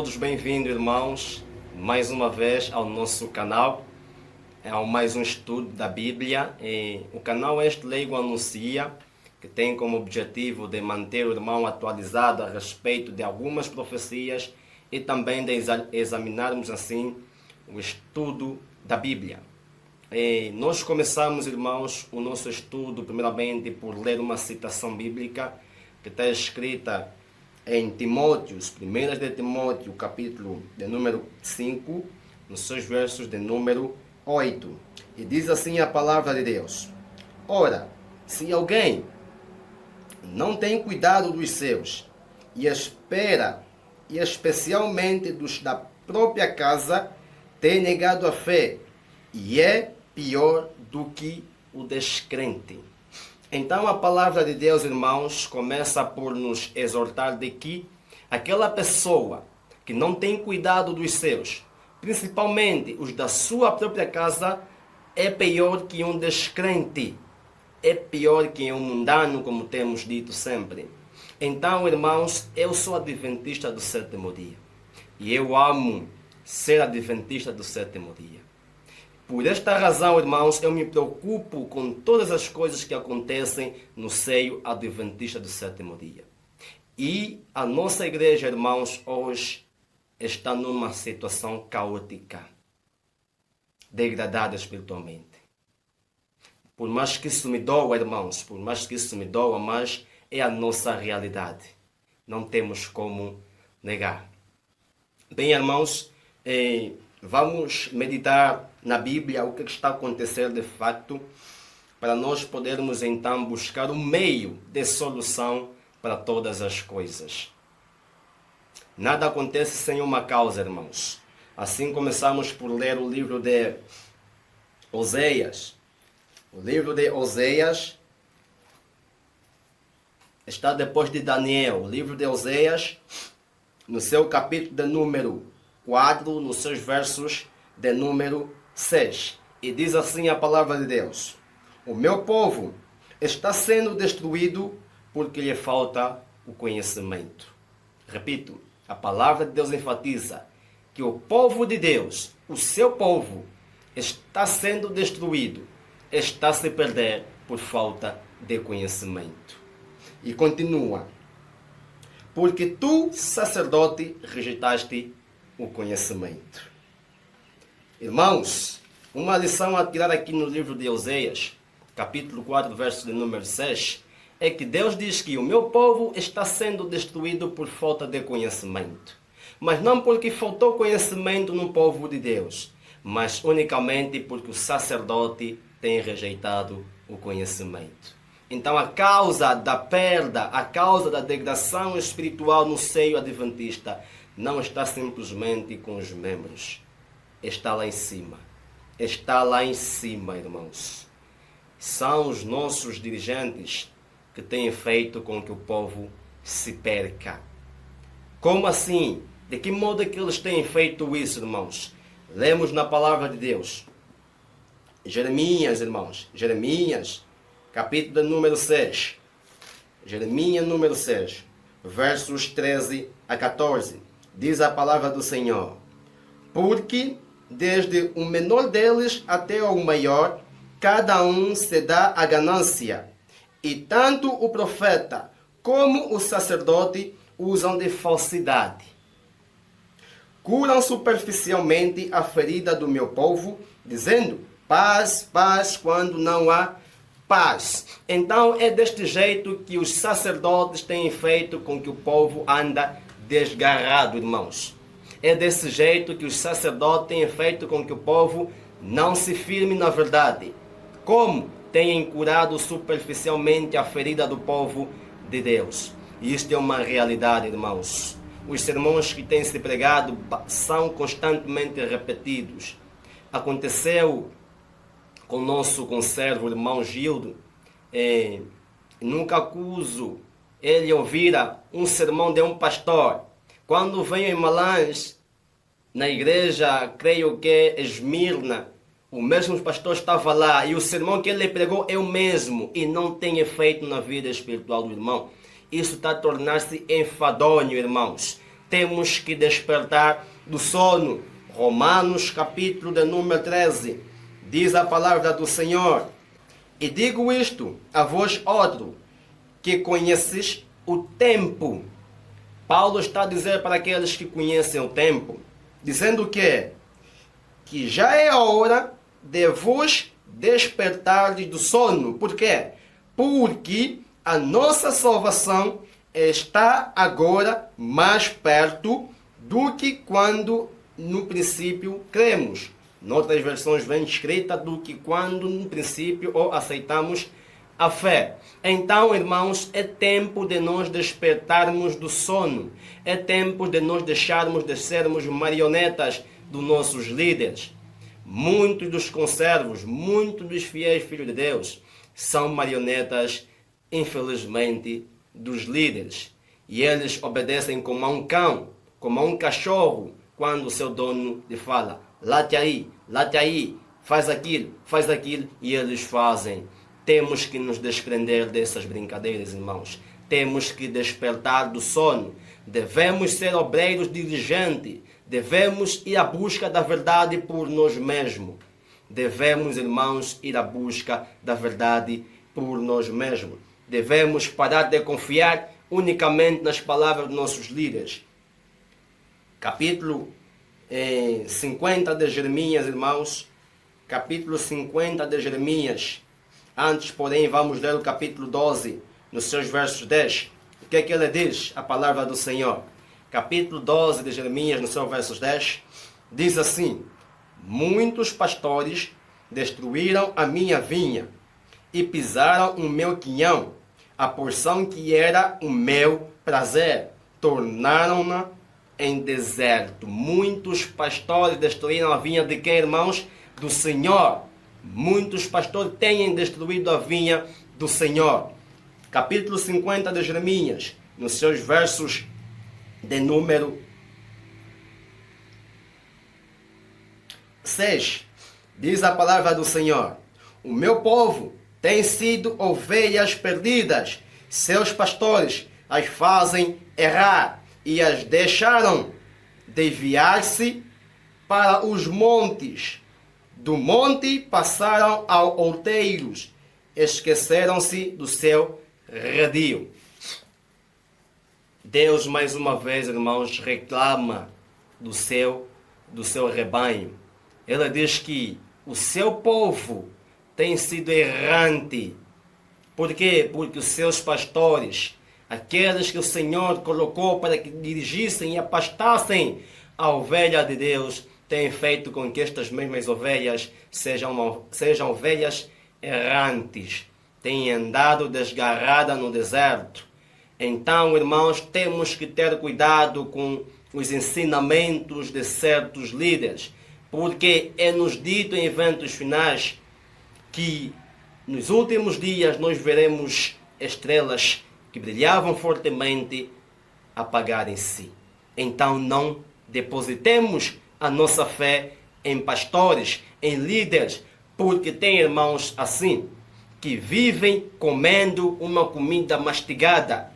todos bem-vindos, irmãos, mais uma vez ao nosso canal, ao mais um estudo da Bíblia. O canal Este Leigo Anuncia, que tem como objetivo de manter o irmão atualizado a respeito de algumas profecias e também de examinarmos assim o estudo da Bíblia. Nós começamos, irmãos, o nosso estudo primeiramente por ler uma citação bíblica que está escrita em Timóteos, 1 de Timóteo, capítulo de número 5, nos seus versos de número 8. E diz assim a palavra de Deus: Ora, se alguém não tem cuidado dos seus, e espera, e especialmente dos da própria casa, tem negado a fé, e é pior do que o descrente. Então a palavra de Deus, irmãos, começa por nos exortar de que aquela pessoa que não tem cuidado dos seus, principalmente os da sua própria casa, é pior que um descrente, é pior que um mundano, como temos dito sempre. Então, irmãos, eu sou adventista do sétimo dia e eu amo ser adventista do sétimo dia. Por esta razão, irmãos, eu me preocupo com todas as coisas que acontecem no seio adventista do sétimo dia. E a nossa igreja, irmãos, hoje está numa situação caótica, degradada espiritualmente. Por mais que isso me doa, irmãos, por mais que isso me doa, mas é a nossa realidade. Não temos como negar. Bem, irmãos, vamos meditar na Bíblia o que está acontecendo de fato, para nós podermos então buscar um meio de solução para todas as coisas. Nada acontece sem uma causa, irmãos. Assim começamos por ler o livro de Oséias. O livro de Oséias está depois de Daniel. O livro de Oséias, no seu capítulo de número 4, nos seus versos de número 6. E diz assim a palavra de Deus: O meu povo está sendo destruído porque lhe falta o conhecimento. Repito, a palavra de Deus enfatiza que o povo de Deus, o seu povo, está sendo destruído, está a se perder por falta de conhecimento. E continua: Porque tu, sacerdote, rejeitaste o conhecimento. Irmãos, uma lição a tirar aqui no livro de Oséias, capítulo 4, verso de número 6, é que Deus diz que o meu povo está sendo destruído por falta de conhecimento. Mas não porque faltou conhecimento no povo de Deus, mas unicamente porque o sacerdote tem rejeitado o conhecimento. Então a causa da perda, a causa da degradação espiritual no seio adventista não está simplesmente com os membros. Está lá em cima. Está lá em cima, irmãos. São os nossos dirigentes que têm feito com que o povo se perca. Como assim? De que modo é que eles têm feito isso, irmãos? Lemos na palavra de Deus. Jeremias, irmãos. Jeremias, capítulo número 6. Jeremias número 6, versos 13 a 14. Diz a palavra do Senhor: Porque desde o menor deles até o maior, cada um se dá a ganância, e tanto o profeta como o sacerdote usam de falsidade. Curam superficialmente a ferida do meu povo, dizendo: paz, paz, quando não há paz. Então é deste jeito que os sacerdotes têm feito com que o povo anda desgarrado, irmãos. É desse jeito que os sacerdotes têm feito com que o povo não se firme na verdade. Como têm curado superficialmente a ferida do povo de Deus. E isto é uma realidade, irmãos. Os sermões que têm se pregado são constantemente repetidos. Aconteceu com o nosso conservo, irmão Gildo. Nunca acuso ele ouvira um sermão de um pastor. Quando venho em Malães, na igreja, creio que é Esmirna, o mesmo pastor estava lá e o sermão que ele pregou é o mesmo e não tem efeito na vida espiritual do irmão. Isso está a tornar-se enfadonho, irmãos. temos que despertar do sono. Romanos capítulo de número 13, diz a palavra do Senhor: e digo isto a vós outro, que conheces o tempo. Paulo está a dizer para aqueles que conhecem o tempo, dizendo que já é hora de vos despertardes do sono. Por quê? Porque a nossa salvação está agora mais perto do que quando no princípio cremos. Noutras versões vem escrita do que quando no princípio aceitamos a fé. Então, irmãos, é tempo de nós despertarmos do sono. É tempo de nós deixarmos de sermos marionetas dos nossos líderes. Muitos dos conservos, muitos dos fiéis filhos de Deus são marionetas, infelizmente, dos líderes. E eles obedecem como a um cão, como a um cachorro, quando o seu dono lhe fala: late aí, faz aquilo, e eles fazem. Temos que nos desprender dessas brincadeiras, irmãos. Temos que despertar do sono. Devemos ser obreiros diligentes. Devemos ir à busca da verdade por nós mesmos. Devemos, irmãos, ir à busca da verdade por nós mesmos. Devemos parar de confiar unicamente nas palavras dos nossos líderes. Capítulo 50 de Jeremias, irmãos. Capítulo 50 de Jeremias. Antes, porém, vamos ler o capítulo 12, nos seus versos 10. O que é que ele diz? A palavra do Senhor. Capítulo 12 de Jeremias, nos seus versos 10, diz assim: muitos pastores destruíram a minha vinha e pisaram o meu quinhão, a porção que era o meu prazer, tornaram-na em deserto. Muitos pastores destruíram a vinha de quem, irmãos? Do Senhor. Muitos pastores têm destruído a vinha do Senhor. Capítulo 50 de Jeremias, nos seus versos de número 6, diz a palavra do Senhor: o meu povo tem sido ovelhas perdidas, seus pastores as fazem errar e as deixaram desviar-se para os montes. Do monte passaram aos outeiros, esqueceram-se do seu redil. Deus, mais uma vez, irmãos, reclama do seu rebanho. Ele diz que o seu povo tem sido errante. Por quê? Porque os seus pastores, aqueles que o Senhor colocou para que dirigissem e apastassem a ovelha de Deus, têm feito com que estas mesmas ovelhas sejam ovelhas errantes. Têm andado desgarrada no deserto. Então, irmãos, temos que ter cuidado com os ensinamentos de certos líderes, porque é-nos dito em eventos finais que nos últimos dias nós veremos estrelas que brilhavam fortemente apagarem-se. Então não depositemos a nossa fé em pastores, em líderes, porque tem irmãos assim, que vivem comendo uma comida mastigada,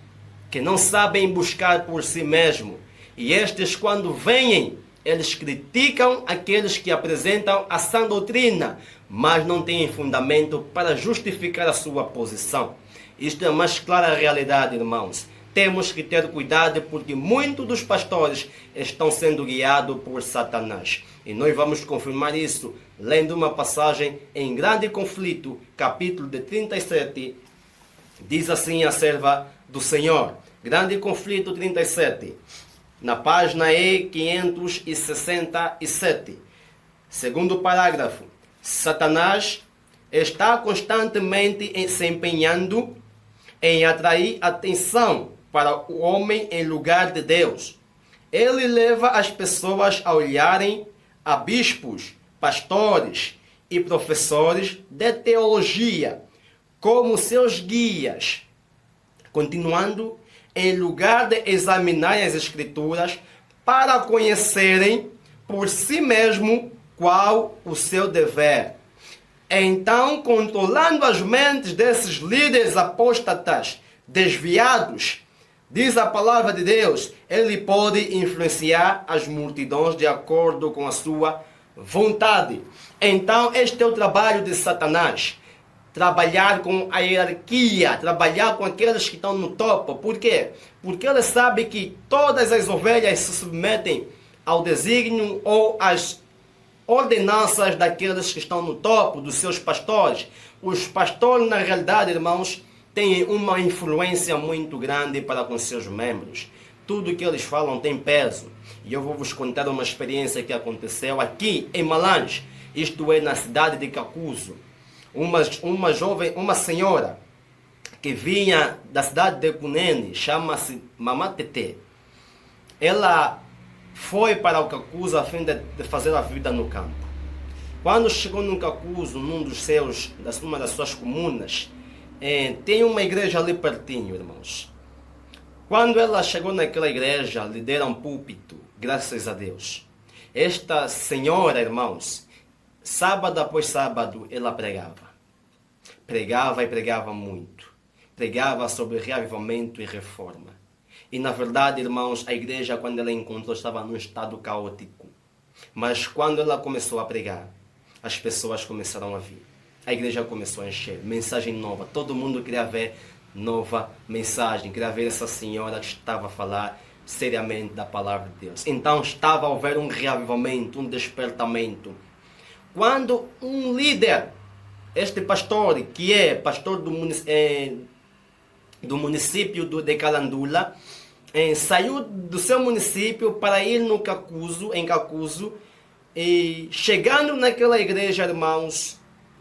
que não sabem buscar por si mesmo. E estes, quando vêm, eles criticam aqueles que apresentam a sã doutrina, mas não têm fundamento para justificar a sua posição. Isto é a mais clara realidade, irmãos. Temos que ter cuidado porque muitos dos pastores estão sendo guiados por Satanás. E nós vamos confirmar isso lendo uma passagem em Grande Conflito, capítulo de 37. Diz assim a serva do Senhor. Grande Conflito 37. Na página E567. Segundo parágrafo. Satanás está constantemente se empenhando em atrair atenção para o homem em lugar de Deus. Ele leva as pessoas a olharem a bispos, pastores e professores de teologia como seus guias, continuando, em lugar de examinarem as Escrituras para conhecerem por si mesmo qual o seu dever. Então, controlando as mentes desses líderes apóstatas desviados, Diz a palavra de Deus, ele pode influenciar as multidões de acordo com a sua vontade. Então, este é o trabalho de Satanás. Trabalhar com a hierarquia, trabalhar com aqueles que estão no topo. Por quê? Porque ele sabe que todas as ovelhas se submetem ao desígnio ou às ordenanças daqueles que estão no topo, dos seus pastores. Os pastores, na realidade, irmãos, têm uma influência muito grande para com seus membros. Tudo que eles falam tem peso. E eu vou vos contar uma experiência que aconteceu aqui em Malange, isto é, na cidade de Cacuzo. Uma senhora que vinha da cidade de Cunene, chama-se Mamã Tete. Ela foi para o Cacuzo a fim de fazer a vida no campo. Quando chegou no Cacuzo, numa das suas comunas, tem uma igreja ali pertinho, irmãos. Quando ela chegou naquela igreja, lhe deram púlpito, graças a Deus. Esta senhora, irmãos, sábado após sábado, ela pregava. Pregava e pregava muito. Pregava sobre reavivamento e reforma. E na verdade, irmãos, a igreja, quando ela encontrou, estava num estado caótico. Mas quando ela começou a pregar, as pessoas começaram a vir. A igreja começou a encher. Mensagem nova. Todo mundo queria ver nova mensagem. Queria ver essa senhora que estava a falar seriamente da palavra de Deus. Então estava a haver um reavivamento, um despertamento. Quando um líder, este pastor, que é pastor do município de Calandula, saiu do seu município para ir em Cacuzo, e chegando naquela igreja, irmãos,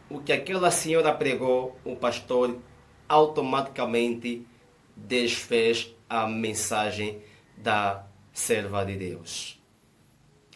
o que aquela senhora pregou, o pastor automaticamente desfez a mensagem da serva de Deus.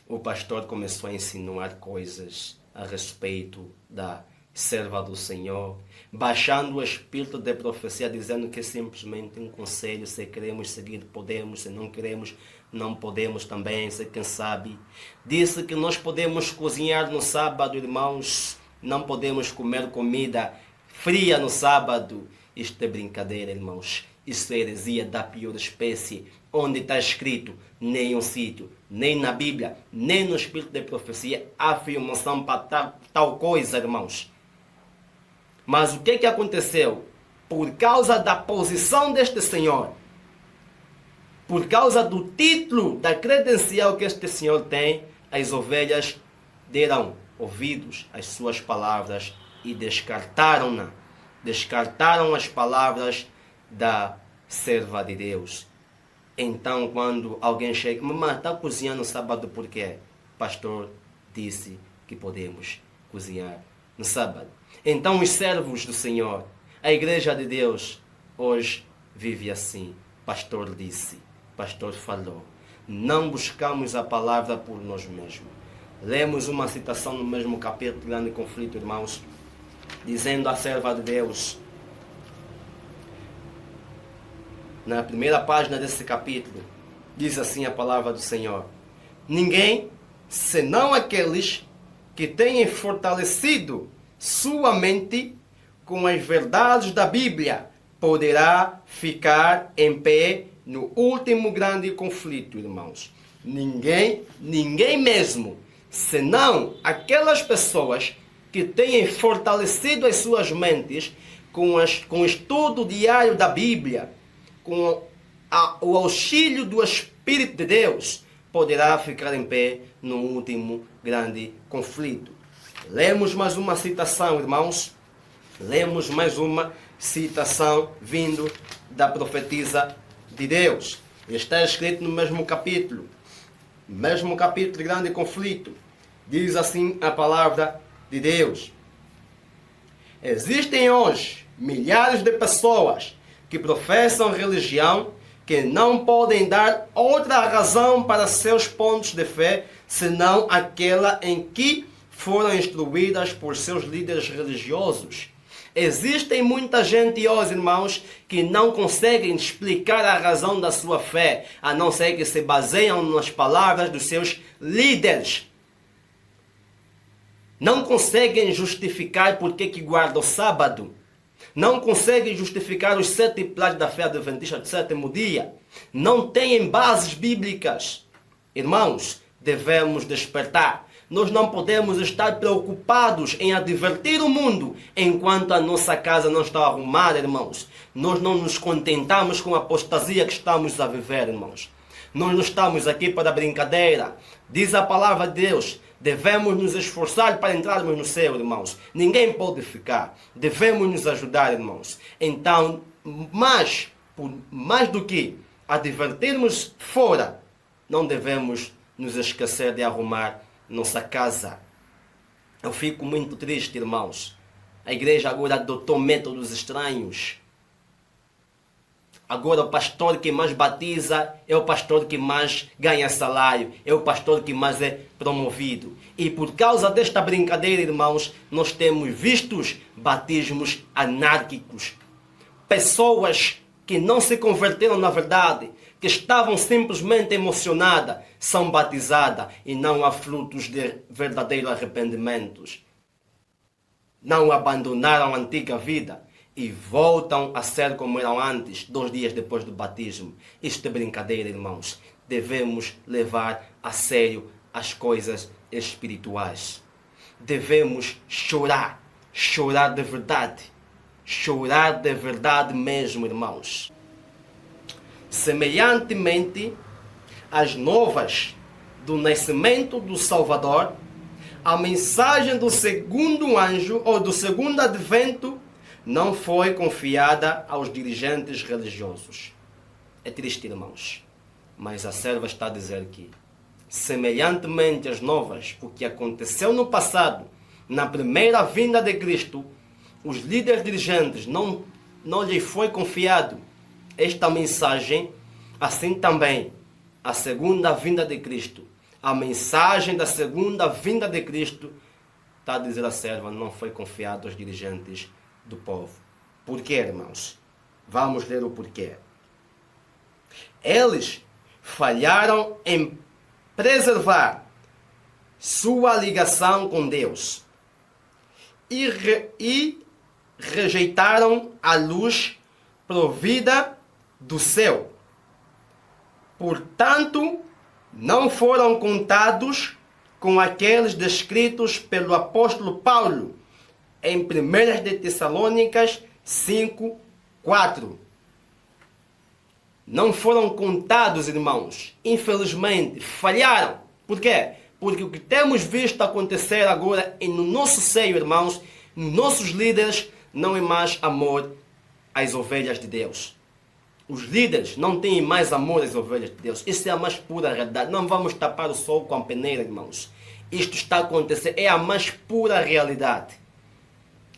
O pastor começou a insinuar coisas a respeito da serva do Senhor, baixando o espírito de profecia, dizendo que é simplesmente um conselho: se queremos seguir, podemos; se não queremos, não podemos também, se quem sabe. Disse que nós podemos cozinhar no sábado, irmãos, não podemos comer comida fria no sábado. Isto é brincadeira, irmãos. Isso é heresia da pior espécie. Onde está escrito, nem um sítio, nem na Bíblia, nem no espírito de profecia, há afirmação para tal coisa, irmãos. Mas o que aconteceu? Por causa da posição deste senhor, por causa do título, da credencial que este senhor tem, as ovelhas deram ouvidos às suas palavras e descartaram-na. Descartaram as palavras da serva de Deus. Então, quando alguém chega: mamãe, está cozinhando no sábado por quê? O pastor disse que podemos cozinhar no sábado. Então, os servos do Senhor, a igreja de Deus, hoje vive assim. Pastor disse, pastor falou. Não buscamos a palavra por nós mesmos. Lemos uma citação no mesmo capítulo, Grande Conflito, irmãos, dizendo à serva de Deus, na primeira página desse capítulo, diz assim a palavra do Senhor: ninguém, senão aqueles que têm fortalecido sua mente com as verdades da Bíblia, poderá ficar em pé no último grande conflito, irmãos. Ninguém mesmo, senão aquelas pessoas que têm fortalecido as suas mentes com o estudo diário da Bíblia, com o auxílio do Espírito de Deus, poderá ficar em pé no último grande conflito. Lemos mais uma citação, irmãos. Lemos mais uma citação vindo da profetisa de Deus. Está escrito no mesmo capítulo de Grande Conflito. Diz assim a palavra de Deus: existem hoje milhares de pessoas que professam religião, que não podem dar outra razão para seus pontos de fé, senão aquela em que foram instruídas por seus líderes religiosos. Existem muita gente hoje, irmãos, que não conseguem explicar a razão da sua fé, a não ser que se baseiam nas palavras dos seus líderes. Não conseguem justificar por que guardam o sábado. não conseguem justificar os 7 pilares da fé adventista do sétimo dia, não têm bases bíblicas. Irmãos, devemos despertar. Nós não podemos estar preocupados em advertir o mundo enquanto a nossa casa não está arrumada, irmãos. Nós não nos contentamos com a apostasia que estamos a viver, irmãos. Nós não estamos aqui para brincadeira. Diz a palavra de Deus, devemos nos esforçar para entrarmos no céu, irmãos. Ninguém pode ficar. Devemos nos ajudar, irmãos. Então, mais do que advertirmos fora, não devemos nos esquecer de arrumar nossa casa. Eu fico muito triste, irmãos. A igreja agora adotou métodos estranhos. Agora o pastor que mais batiza é o pastor que mais ganha salário, é o pastor que mais é promovido. E por causa desta brincadeira, irmãos, nós temos vistos batismos anárquicos. Pessoas que não se converteram na verdade, que estavam simplesmente emocionadas, são batizadas e não há frutos de verdadeiro arrependimento. Não abandonaram a antiga vida e voltam a ser como eram antes, 2 dias depois do batismo. Isto é brincadeira, irmãos. Devemos levar a sério as coisas espirituais. Devemos chorar, chorar de verdade. Chorar de verdade mesmo, irmãos. Semelhantemente, as novas do nascimento do Salvador, a mensagem do segundo anjo ou do segundo advento não foi confiada aos dirigentes religiosos. É triste, irmãos, mas a serva está a dizer que, semelhantemente às novas, o que aconteceu no passado, na primeira vinda de Cristo, os líderes dirigentes não lhes foi confiado esta mensagem, assim também a segunda vinda de Cristo. A mensagem da segunda vinda de Cristo, está a dizer a serva, não foi confiada aos dirigentes do povo. Por quê, irmãos? Vamos ler o porquê. Eles falharam em preservar sua ligação com Deus e rejeitaram a luz provida do céu. Portanto, não foram contados com aqueles descritos pelo apóstolo Paulo em 1 de Tessalônicas 5, 4. Não foram contados, irmãos. Infelizmente, falharam. Por quê? Porque o que temos visto acontecer agora no nosso seio, irmãos, nossos líderes, não é mais amor às ovelhas de Deus. Os líderes não têm mais amor às ovelhas de Deus. Isso é a mais pura realidade. Não vamos tapar o sol com a peneira, irmãos. Isto está acontecendo. É a mais pura realidade.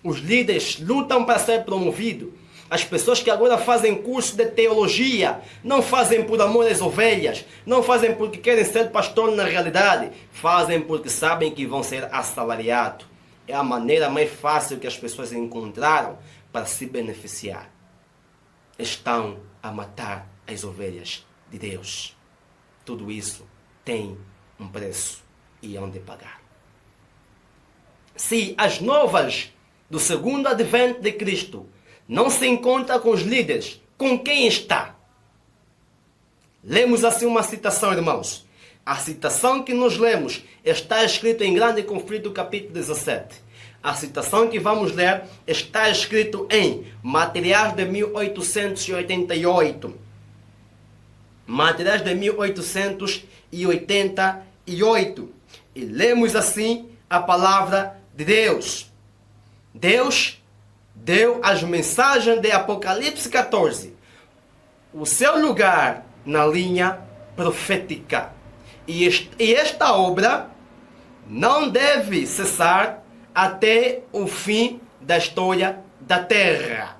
Os líderes lutam para ser promovidos. As pessoas que agora fazem curso de teologia não fazem por amor às ovelhas. Não fazem porque querem ser pastor na realidade. Fazem porque sabem que vão ser assalariados. É a maneira mais fácil que as pessoas encontraram para se beneficiar. Estão a matar as ovelhas de Deus. Tudo isso tem um preço e hão de pagar. Se as novas do segundo advento de Cristo não se encontra com os líderes, com quem está? Lemos assim uma citação, irmãos. A citação que nós lemos está escrita em Grande Conflito, capítulo 17. A citação que vamos ler está escrito em Materiais de 1888. Materiais de 1888. E lemos assim a palavra de Deus. Deus deu as mensagens de Apocalipse 14 o seu lugar na linha profética. E esta obra não deve cessar até o fim da história da Terra.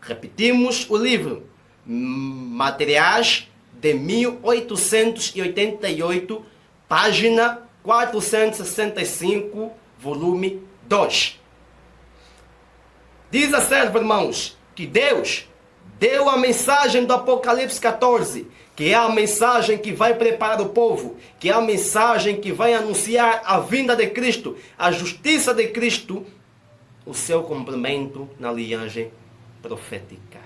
Repetimos o livro. Materiais de 1888, página 465, volume 2. Diz a serva, irmãos, que Deus deu a mensagem do Apocalipse 14, que é a mensagem que vai preparar o povo, que é a mensagem que vai anunciar a vinda de Cristo, a justiça de Cristo, o seu cumprimento na linhagem profética.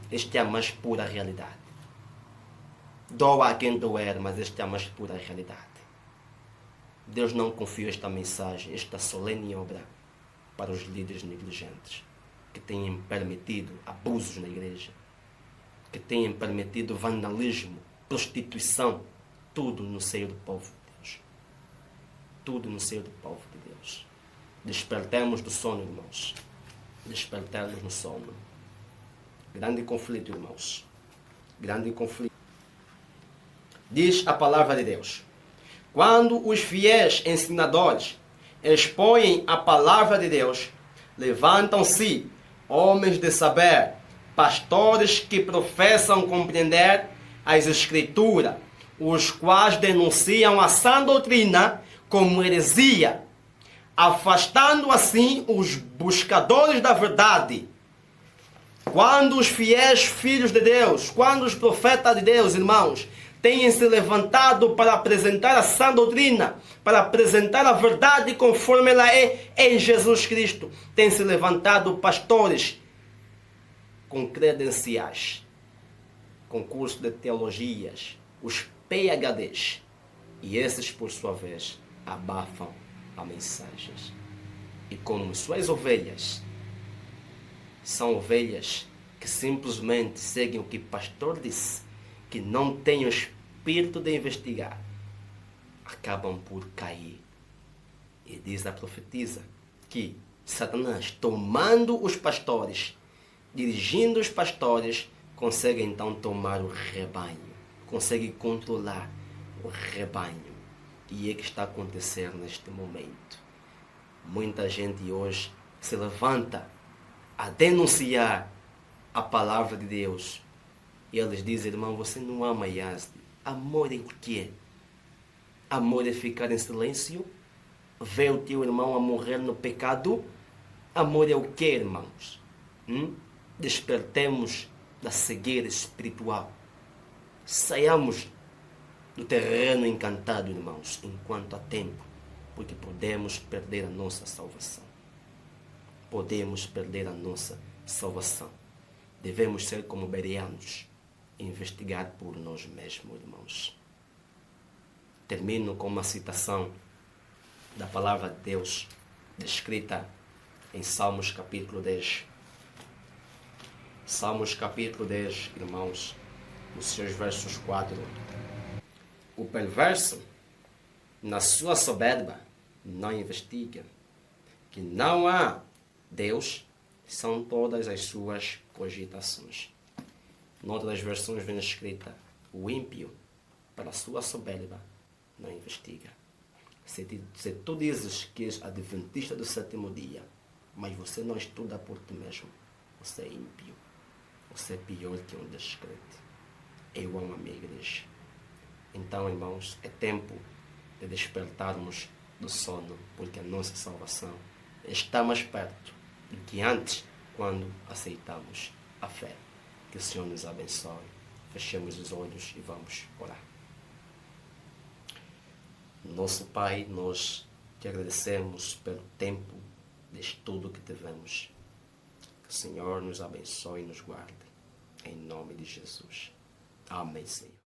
Esta é a mais pura realidade. Doa a quem doer, mas esta é a mais pura realidade. Deus não confiou esta mensagem, esta solene obra, para os líderes negligentes, que têm permitido abusos na igreja, que têm permitido vandalismo, prostituição, tudo no seio do povo de Deus. Tudo no seio do povo de Deus. Despertemos do sono, irmãos. Despertemos no sono. Grande conflito, irmãos. Grande conflito. Diz a palavra de Deus: quando os fiéis ensinadores expõem a palavra de Deus, levantam-se homens de saber, pastores que professam compreender as Escrituras, os quais denunciam a sã doutrina como heresia, afastando assim os buscadores da verdade. Quando os fiéis filhos de Deus, quando os profetas de Deus, irmãos, têm se levantado para apresentar a sã doutrina, para apresentar a verdade conforme ela é em Jesus Cristo, têm se levantado pastores com credenciais, com curso de teologias, os PhDs, e esses, por sua vez, abafam a mensagem. E como suas ovelhas são ovelhas que simplesmente seguem o que o pastor disse, que não têm o espírito de investigar, acabam por cair. E diz a profetisa que Satanás, tomando os pastores, dirigindo os pastores, consegue então tomar o rebanho, consegue controlar o rebanho. E é que está acontecendo neste momento. Muita gente hoje se levanta a denunciar a palavra de Deus. E eles dizem: irmão, você não ama Yazdi. Amor é o quê? Amor é ficar em silêncio? Ver o teu irmão a morrer no pecado? Amor é o quê, irmãos? Despertemos da cegueira espiritual. Saiamos do terreno encantado, irmãos, enquanto há tempo, porque podemos perder a nossa salvação. Podemos perder a nossa salvação. Devemos ser como bereanos, investigar por nós mesmos, irmãos. Termino com uma citação da palavra de Deus, descrita em Salmos capítulo 10. Salmos capítulo 10, irmãos, nos seus versos 4. O perverso, na sua soberba, não investiga, que não há Deus, são todas as suas cogitações. Noutras versões vem escrita: o ímpio, para a sua soberba, não investiga. Se tu dizes que és adventista do sétimo dia, mas você não estuda por ti mesmo, você é ímpio. Você é pior que um descrente. Eu amo a minha igreja. Então, irmãos, é tempo de despertarmos do sono, porque a nossa salvação está mais perto do que antes, quando aceitamos a fé. Que o Senhor nos abençoe. Fechemos os olhos e vamos orar. Nosso Pai, nós te agradecemos pelo tempo de estudo que tivemos. Que o Senhor nos abençoe e nos guarde. Em nome de Jesus. Amém, Senhor.